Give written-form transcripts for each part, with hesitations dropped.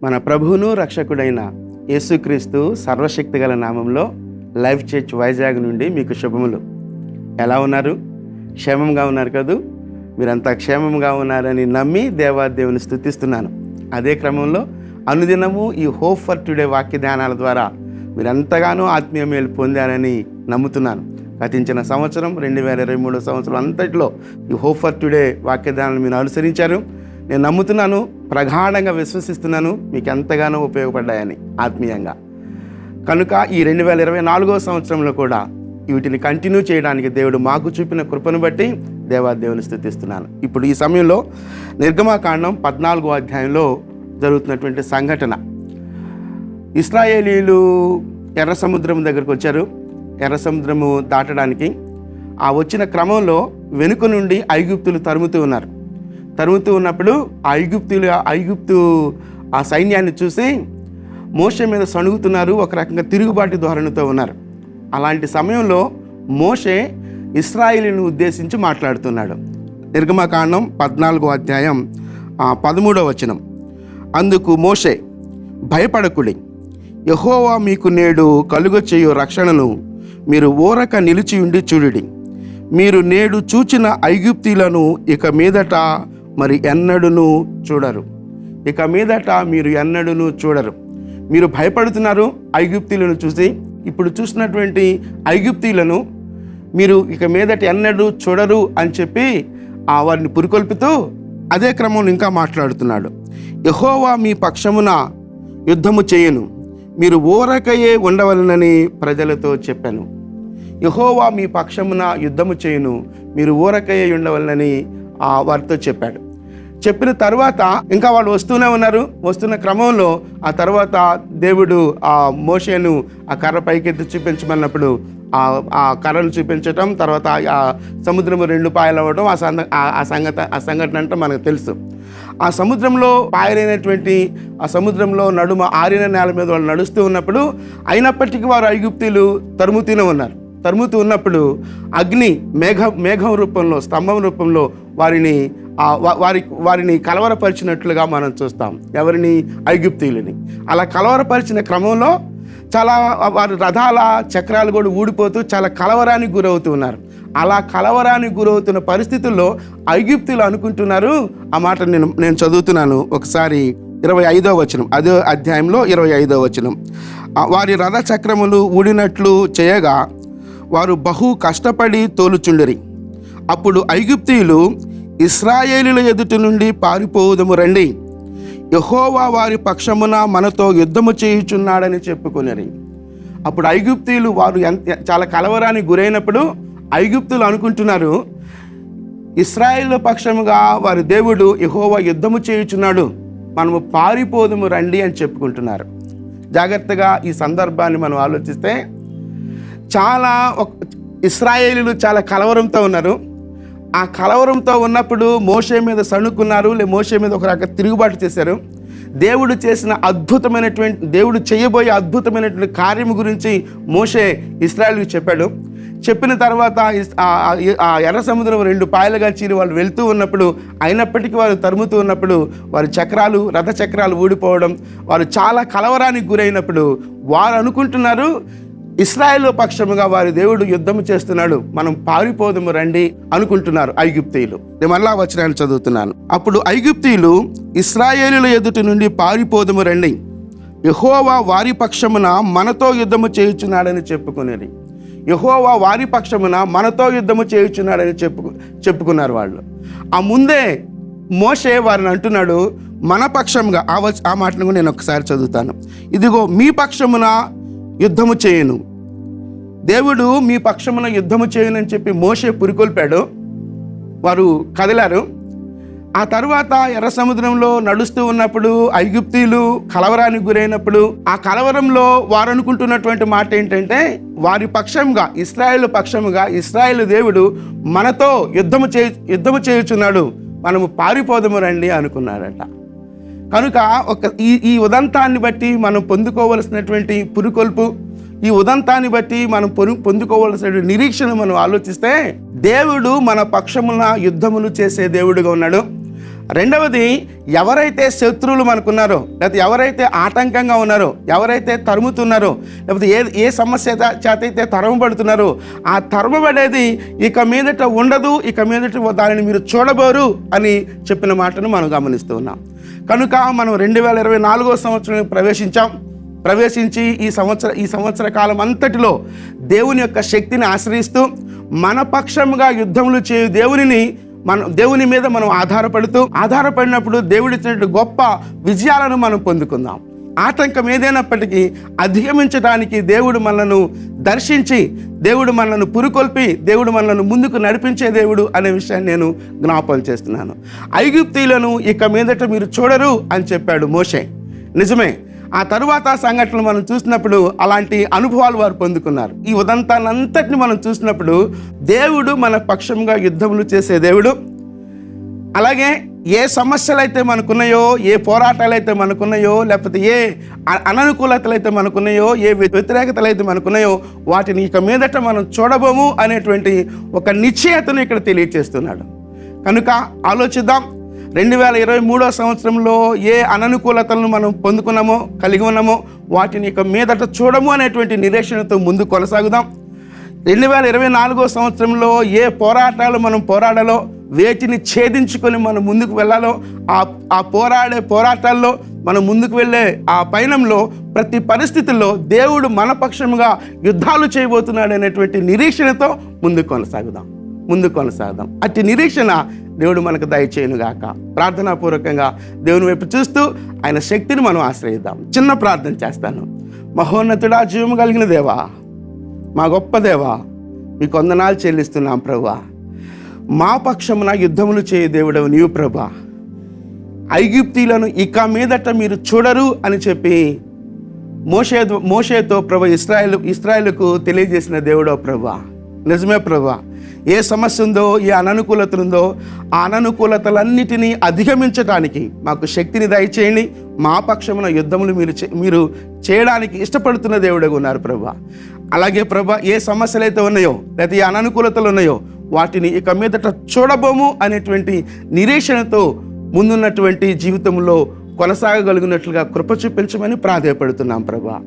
మన ప్రభువును రక్షకుడైన యేసుక్రీస్తు సర్వశక్తిగల నామంలో లైఫ్ చర్చ్ వైజాగ్ నుండి మీకు శుభములు. ఎలా ఉన్నారు? క్షేమంగా ఉన్నారు కదూ? మీరంతా క్షేమంగా ఉన్నారని నమ్మి దేవాదేవుని స్తుతిస్తున్నాను. అదే క్రమంలో అనుదినము ఈ హోప్ ఫర్ టుడే వాక్య ధ్యానాల ద్వారా మీరంతగానో ఆత్మీయ మేలు పొందారని నమ్ముతున్నాను. గతించిన సంవత్సరం 2023 సంవత్సరం అంతట్లో ఈ హోప్ ఫర్ టుడే వాక్య ధ్యానాలు మీరు అనుసరించారు. నేను నమ్ముతున్నాను, ప్రగాఢంగా విశ్వసిస్తున్నాను, మీకు ఎంతగానో ఉపయోగపడ్డాయని ఆత్మీయంగా. కనుక ఈ 2024 సంవత్సరంలో కూడా వీటిని కంటిన్యూ చేయడానికి దేవుడు మాకు చూపిన కృపను బట్టి దేవాదేవుని స్తుతిస్తున్నాను. ఇప్పుడు ఈ సమయంలో నిర్గమాకాండం 14వ అధ్యాయంలో జరుగుతున్నటువంటి సంఘటన. ఇశ్రాయేలీలు ఎర్ర సముద్రం దగ్గరకు వచ్చారు. ఎర్ర సముద్రము దాటడానికి ఆ వచ్చిన క్రమంలో వెనుక నుండి ఐగుప్తులు తరుముతూ ఉన్నప్పుడు ఐగుప్తు ఆ సైన్యాన్ని చూసి మోషే మీద సణుగుతున్నారు, ఒక రకంగా తిరుగుబాటు ధోరణితో ఉన్నారు. అలాంటి సమయంలో మోషే ఇశ్రాయేలును ఉద్దేశించి మాట్లాడుతున్నాడు. నిర్గమకాండం 14వ అధ్యాయం 13వ వచనం. అందుకు మోషే, భయపడకుడి, యెహోవా మీకు నేడు కలుగచేయు రక్షణను మీరు ఊరక నిలిచి ఉండి చూడుడి. మీరు నేడు చూచిన ఐగుప్తీలను ఇక మీదట మరి ఎన్నడూను చూడరు. ఇక మీదట మీరు ఎన్నడూను చూడరు. మీరు భయపడుతున్నారు ఐగుప్తీలను చూసి. ఇప్పుడు చూసినటువంటి ఐగుప్తీలను మీరు ఇక మీదట ఎన్నడూ చూడరు అని చెప్పి వారిని పురికొల్పుతూ అదే క్రమంలో ఇంకా మాట్లాడుతున్నాడు. యెహోవా మీ పక్షమున యుద్ధము చేయను, మీరు ఊరకయే ఉండవలనని ప్రజలతో చెప్పాను. యెహోవా మీ పక్షమున యుద్ధము చేయను, మీరు ఊరకయే ఉండవలనని వారితో చెప్పాడు. చెప్పిన తర్వాత ఇంకా వాళ్ళు వస్తూనే ఉన్నారు. వస్తున్న క్రమంలో ఆ తర్వాత దేవుడు ఆ మోషేను ఆ కర్ర పైకెత్తి చూపించమన్నప్పుడు ఆ కర్రను చూపించటం, తర్వాత ఆ సముద్రము 2 పాయలు అవ్వడం, ఆ సంఘటన అంటే మనకు తెలుసు. ఆ సముద్రంలో పాయలైనటువంటి ఆ సముద్రంలో నడుమ ఆరిన నేల మీద వాళ్ళు నడుస్తూ ఉన్నప్పుడు అయినప్పటికీ వారు ఐగుప్తీలు తరుముతూ ఉన్నప్పుడు అగ్ని మేఘం రూపంలో, స్తంభం రూపంలో వారిని కలవరపరిచినట్లుగా మనం చూస్తాం. ఎవరిని? ఐగుప్తీయులని. అలా కలవరపరిచిన క్రమంలో చాలా వారి రథాల చక్రాలు కూడా ఊడిపోతూ చాలా కలవరానికి గురవుతూ ఉన్నారు. అలా కలవరానికి గురవుతున్న పరిస్థితుల్లో ఐగుప్తీయులు అనుకుంటున్నారు, ఆ మాట నేను చదువుతున్నాను ఒకసారి. 25వ వచనం, అదే అధ్యాయంలో 25వ వచనం. వారి రథ చక్రములు ఊడినట్లు చేయగా వారు బహు కష్టపడి తోలుచుండిరి. అప్పుడు ఐగుప్తీయులు, ఇశ్రాయేలీయుల ఎదుటి నుండి పారిపోవుదము రండి, యెహోవా వారి పక్షమున మనతో యుద్ధము చేయుచున్నాడని చెప్పుకొనిరి. అప్పుడు ఐగుప్తీయులు వారు చాలా కలవరానికి గురైనప్పుడు ఐగుప్తులు అనుకుంటున్నారు, ఇశ్రాయేలు పక్షముగా వారి దేవుడు యెహోవా యుద్ధము చేయుచున్నాడు, మనము పారిపోదము రండి అని చెప్పుకుంటున్నారు. జాగ్రత్తగా ఈ సందర్భాన్ని మనం ఆలోచిస్తే ఇశ్రాయేలీయులు చాలా కలవరంతో ఉన్నారు. ఆ కలవరంతో ఉన్నప్పుడు మోషే మీద సణుకున్నారు, మోషే మీద ఒక రకంగా తిరుగుబాటు చేశారు. దేవుడు చేయబోయే అద్భుతమైనటువంటి కార్యము గురించి మోషే ఇశ్రాయేలుకు చెప్పాడు. చెప్పిన తర్వాత ఆ ఎర్ర సముద్రం 2 పాయలుగా చీరి వాళ్ళు వెళ్తూ ఉన్నప్పుడు, అయినప్పటికీ వారు తరుముతూ ఉన్నప్పుడు వారి రథ చక్రాలు ఊడిపోవడం, వారు చాలా కలవరానికి గురైనప్పుడు వారు అనుకుంటున్నారు, ఇశ్రాయేలు పక్షముగా వారి దేవుడు యుద్ధము చేస్తున్నాడు, మనం పారిపోదము రండి అనుకుంటున్నారు ఐగుప్తీయులు. నేను మళ్ళా వచనాన్ని చదువుతున్నాను. అప్పుడు ఐగుప్తీయులు, ఇశ్రాయేలుల ఎదుటి నుండి పారిపోదము రండి, యెహోవా వారి పక్షమున మనతో యుద్ధము చేయుచున్నాడని చెప్పుకునేది. యెహోవా వారి పక్షమున మనతో యుద్ధము చేయుచున్నాడని చెప్పుకున్నారు వాళ్ళు. ఆ ముందే మోషే వారిని అంటున్నాడు మన పక్షంగా. ఆ మాటను కూడా నేను ఒకసారి చదువుతాను. ఇదిగో మీ పక్షమున యుద్ధము చేయను, దేవుడు మీ పక్షమున యుద్ధము చేయను అని చెప్పి మోషే పురికొల్పాడు. వారు కదిలారు. ఆ తర్వాత ఎర్ర సముద్రంలో నడుస్తూ ఉన్నప్పుడు ఐగుప్తీయులు కలవరానికి గురైనప్పుడు ఆ కలవరంలో వారు అనుకుంటున్నటువంటి మాట ఏంటంటే, వారి పక్షంగా ఇశ్రాయేలు దేవుడు మనతో యుద్ధము చేయుచున్నాడు, మనము పారిపోదము రండి అనుకున్నారట. కనుక ఈ ఉదంతాన్ని బట్టి మనం పొందుకోవలసినటువంటి పురికొల్పు, ఈ ఉదంతాన్ని బట్టి మనం పొందుకోవలసిన నిరీక్షణ మనం ఆలోచిస్తే, దేవుడు మన పక్షమున యుద్ధములు చేసే దేవుడుగా ఉన్నాడు. రెండవది, ఎవరైతే శత్రువులు మనకున్నారో, లేకపోతే ఎవరైతే ఆటంకంగా ఉన్నారో, ఎవరైతే తరుముతున్నారో, లేకపోతే ఏ సమస్య చేత అయితే తరమబడుతున్నారో, ఆ తరమబడేది ఇక మీదట ఉండదు, ఇక మీదట దానిని మీరు చూడబోరు అని చెప్పిన మాటను మనం గమనిస్తూ ఉన్నాం. కనుక మనం 2024వ సంవత్సరం ప్రవేశించి ఈ సంవత్సర కాలం అంతటిలో దేవుని యొక్క శక్తిని ఆశ్రయిస్తూ మన పక్షముగా యుద్ధములు చేయు దేవుని మీద మనం ఆధారపడినప్పుడు దేవుడిచ్చినట్టు గొప్ప విజయాలను మనం పొందుకుందాం. ఆటంకం ఏదైనప్పటికీ అధిగమించడానికి దేవుడు మనలను దర్శించి, దేవుడు మనలను పురుకొల్పి, దేవుడు మనలను ముందుకు నడిపించే దేవుడు అనే విషయాన్ని నేను జ్ఞాపకం చేస్తున్నాను. ఐగుప్తీయులను ఇక మీదట మీరు చూడరు అని చెప్పాడు మోషే. నిజమే. ఆ తరువాత సంఘటనలు మనం చూసినప్పుడు అలాంటి అనుభవాలు వారు పొందుకున్నారు. ఈ ఉదంతాన్నంతటిని మనం చూసినప్పుడు దేవుడు మన పక్షంగా యుద్ధములు చేసే దేవుడు. అలాగే ఏ సమస్యలు అయితే మనకున్నాయో, ఏ పోరాటాలు అయితే మనకున్నాయో, లేకపోతే ఏ అననుకూలతలు అయితే మనకున్నాయో, ఏ వ్యతిరేకతలు అయితే మనకున్నాయో, వాటిని ఇక మీదట మనం చూడబోము అనేటువంటి ఒక నిశ్చయతను ఇక్కడ తెలియజేస్తున్నాడు. కనుక ఆలోచిద్దాం. 2023వ సంవత్సరంలో ఏ అననుకూలతలను మనం పొందుకున్నామో, కలిగి ఉన్నామో, వాటిని ఇక మీదట చూడము అనేటువంటి నిరీక్షణతో ముందు కొనసాగుదాం. 2024వ సంవత్సరంలో ఏ పోరాటాలు మనం పోరాడాలో, వేటిని ఛేదించుకొని మనం ముందుకు వెళ్ళాలో, ఆ పోరాటాల్లో మనం ముందుకు వెళ్ళే ఆ పయనంలో ప్రతి పరిస్థితుల్లో దేవుడు మన పక్షంగా యుద్ధాలు చేయబోతున్నాడు అనేటువంటి నిరీక్షణతో ముందుకు కొనసాగుదాం. అట్టి నిరీక్షణ దేవుడు మనకు దయచేయునుగాక. ప్రార్థనాపూర్వకంగా దేవుని వైపు చూస్తూ ఆయన శక్తిని మనం ఆశ్రయిద్దాం. చిన్న ప్రార్థన చేస్తాను. మహోన్నతుడా, జీవము కలిగిన దేవా, మా గొప్ప దేవా, మీకు వందనాలు చెల్లిస్తున్నాం ప్రభువా. మా పక్షమున యుద్ధములు చేయ దేవుడవు నీవు ప్రభా. ఐగుప్తీయులను ఇక మీదట మీరు చూడరు అని చెప్పి మోషేతో ప్రభు ఇశ్రాయేలుకు తెలియజేసిన దేవుడో ప్రభా. నిజమే ప్రభా. ఏ సమస్య ఉందో, ఏ అననుకూలత ఉందో, ఆ అననుకూలతలన్నిటినీ అధిగమించడానికి మాకు శక్తిని దయచేయండి. మా పక్షమున యుద్ధములు మీరు చేయడానికి ఇష్టపడుతున్న దేవుడుగా ఉన్నారు ప్రభా. అలాగే ప్రభా, ఏ సమస్యలు అయితే ఉన్నాయో, లేదా ఏ అననుకూలతలు ఉన్నాయో, వాటిని ఇక మీదట చూడబోము అనేటువంటి నిరీక్షణతో ముందున్నటువంటి జీవితంలో కొనసాగగలిగినట్లుగా కృప చూపించమని ప్రాధేయపడుతున్నాం ప్రభా.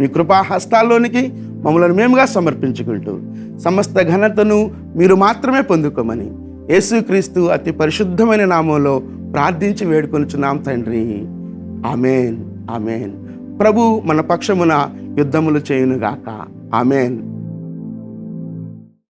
మీ కృపా హస్తాల్లోనికి మమ్మల్ని మేముగా సమర్పించుకుంటూ సమస్త ఘనతను మీరు మాత్రమే పొందుకోమని యేసుక్రీస్తు అతి పరిశుద్ధమైన నామంలో ప్రార్థించి వేడుకొనుచున్నాం తండ్రి. ఆమేన్. ప్రభు మన పక్షమున యుద్ధములు చేయునుగాక. ఆమేన్.